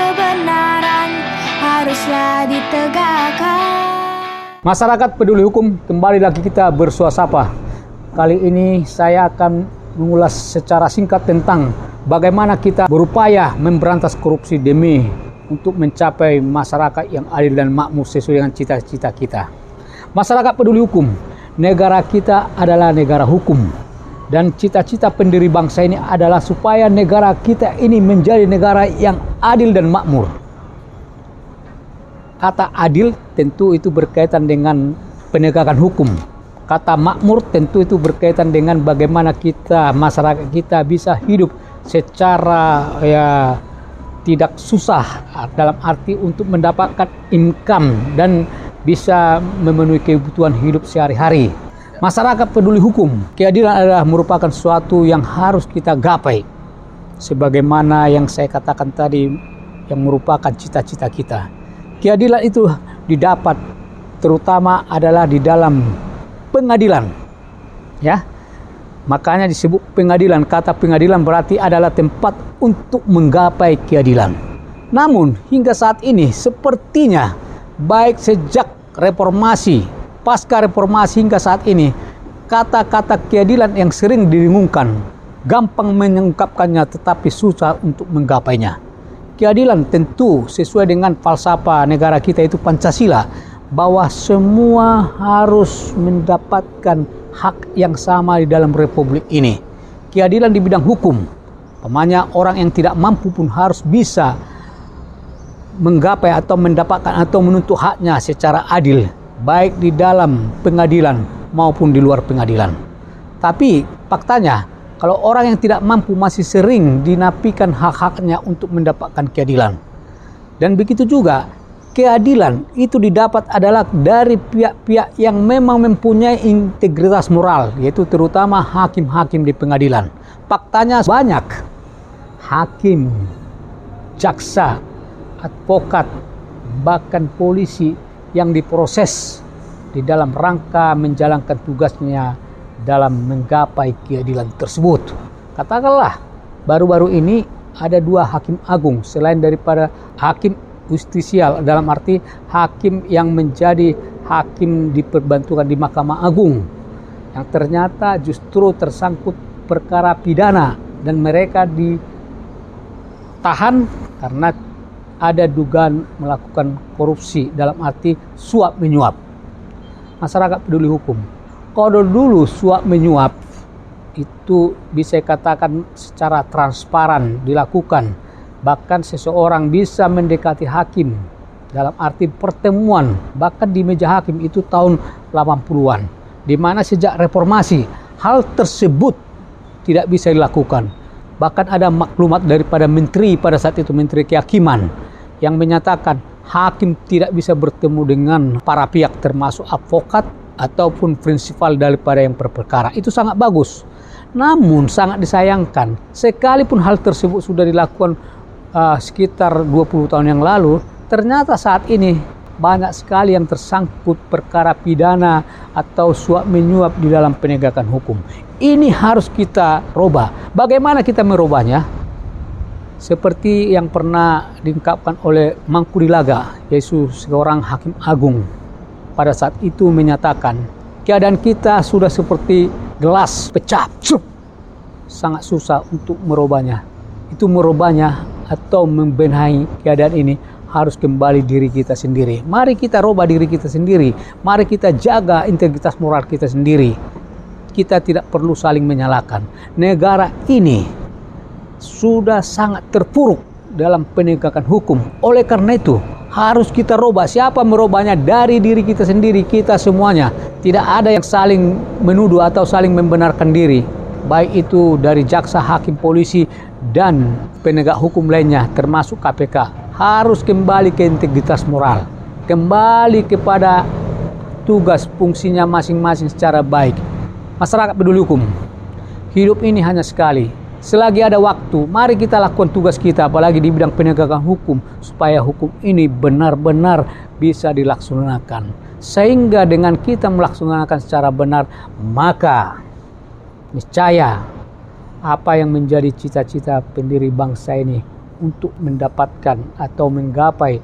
kebenaran haruslah ditegakkan. Masyarakat peduli hukum, kembali lagi kita bersuasapa. Kali ini saya akan mengulas secara singkat tentang bagaimana kita berupaya memberantas korupsi demi untuk mencapai masyarakat yang adil dan makmur sesuai dengan cita-cita kita. Masyarakat peduli hukum, negara kita adalah negara hukum. Dan cita-cita pendiri bangsa ini adalah supaya negara kita ini menjadi negara yang adil dan makmur. Kata adil tentu itu berkaitan dengan penegakan hukum. Kata makmur tentu itu berkaitan dengan bagaimana kita, masyarakat kita bisa hidup secara tidak susah, dalam arti untuk mendapatkan income dan bisa memenuhi kebutuhan hidup sehari-hari. Masyarakat peduli hukum, keadilan adalah merupakan suatu yang harus kita gapai. Sebagaimana yang saya katakan tadi, yang merupakan cita-cita kita. Keadilan itu didapat terutama adalah di dalam pengadilan. Ya. Makanya disebut pengadilan. Kata pengadilan berarti adalah tempat untuk menggapai keadilan. Namun hingga saat ini sepertinya baik sejak reformasi, pasca reformasi hingga saat ini, kata-kata keadilan yang sering didengungkan, gampang mengungkapkannya tetapi susah untuk menggapainya. Keadilan tentu sesuai dengan falsafah negara kita itu Pancasila, bahwa semua harus mendapatkan hak yang sama di dalam republik ini. Keadilan di bidang hukum, umpamanya orang yang tidak mampu pun harus bisa menggapai atau mendapatkan atau menuntut haknya secara adil, baik di dalam pengadilan maupun di luar pengadilan. Tapi faktanya, kalau orang yang tidak mampu masih sering dinafikan hak-haknya untuk mendapatkan keadilan. Dan begitu juga, keadilan itu didapat adalah dari pihak-pihak yang memang mempunyai integritas moral, yaitu terutama hakim-hakim di pengadilan. Faktanya banyak hakim, jaksa, advokat, bahkan polisi yang diproses di dalam rangka menjalankan tugasnya dalam menggapai keadilan tersebut. Katakanlah baru-baru ini ada 2 hakim agung selain daripada hakim justisial, dalam arti hakim yang menjadi hakim diperbantukan di Mahkamah Agung, yang ternyata justru tersangkut perkara pidana dan mereka ditahan karena ada dugaan melakukan korupsi, dalam arti suap menyuap. Masyarakat peduli hukum, kalau dulu suap menyuap itu bisa katakan secara transparan dilakukan, bahkan seseorang bisa mendekati hakim dalam arti pertemuan, bahkan di meja hakim itu tahun 80-an, di mana sejak reformasi hal tersebut tidak bisa dilakukan. Bahkan ada maklumat daripada menteri pada saat itu, Menteri Kehakiman, yang menyatakan hakim tidak bisa bertemu dengan para pihak termasuk advokat ataupun prinsipal daripada yang berperkara. Itu sangat bagus. Namun sangat disayangkan, sekalipun hal tersebut sudah dilakukan sekitar 20 tahun yang lalu, ternyata saat ini banyak sekali yang tersangkut perkara pidana atau suap menyuap di dalam penegakan hukum. Ini harus kita robah. Bagaimana kita merubahnya? Seperti yang pernah diungkapkan oleh Mangkudilaga, yaitu seorang hakim agung. Pada saat itu menyatakan, keadaan kita sudah seperti gelas pecah. Sangat susah untuk merubahnya. Itu merubahnya atau membenahi keadaan ini harus kembali diri kita sendiri. Mari kita rubah diri kita sendiri. Mari kita jaga integritas moral kita sendiri. Kita tidak perlu saling menyalahkan. Negara ini sudah sangat terpuruk dalam penegakan hukum. Oleh karena itu harus kita rubah. Siapa merubahnya? Dari diri kita sendiri, kita semuanya. Tidak ada yang saling menuduh atau saling membenarkan diri, baik itu dari jaksa, hakim, polisi, dan penegak hukum lainnya termasuk KPK. Harus kembali ke integritas moral, kembali kepada tugas fungsinya masing-masing secara baik. Masyarakat peduli hukum, hidup ini hanya sekali. Selagi ada waktu, mari kita lakukan tugas kita, apalagi di bidang penegakan hukum, supaya hukum ini benar-benar bisa dilaksanakan. Sehingga dengan kita melaksanakan secara benar, maka niscaya apa yang menjadi cita-cita pendiri bangsa ini untuk mendapatkan atau menggapai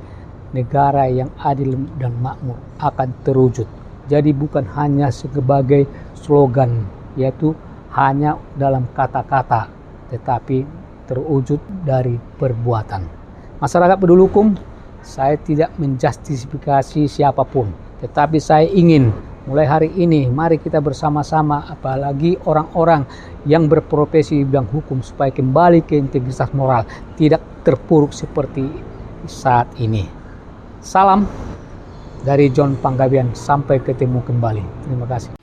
negara yang adil dan makmur akan terwujud. Jadi bukan hanya sebagai slogan, yaitu hanya dalam kata-kata, tetapi terwujud dari perbuatan. Masyarakat Peduli Hukum, saya tidak menjustifikasi siapapun, tetapi saya ingin mulai hari ini mari kita bersama-sama, apalagi orang-orang yang berprofesi di bidang hukum, supaya kembali ke integritas moral, tidak terpuruk seperti saat ini. Salam dari John Panggabean, sampai ketemu kembali. Terima kasih.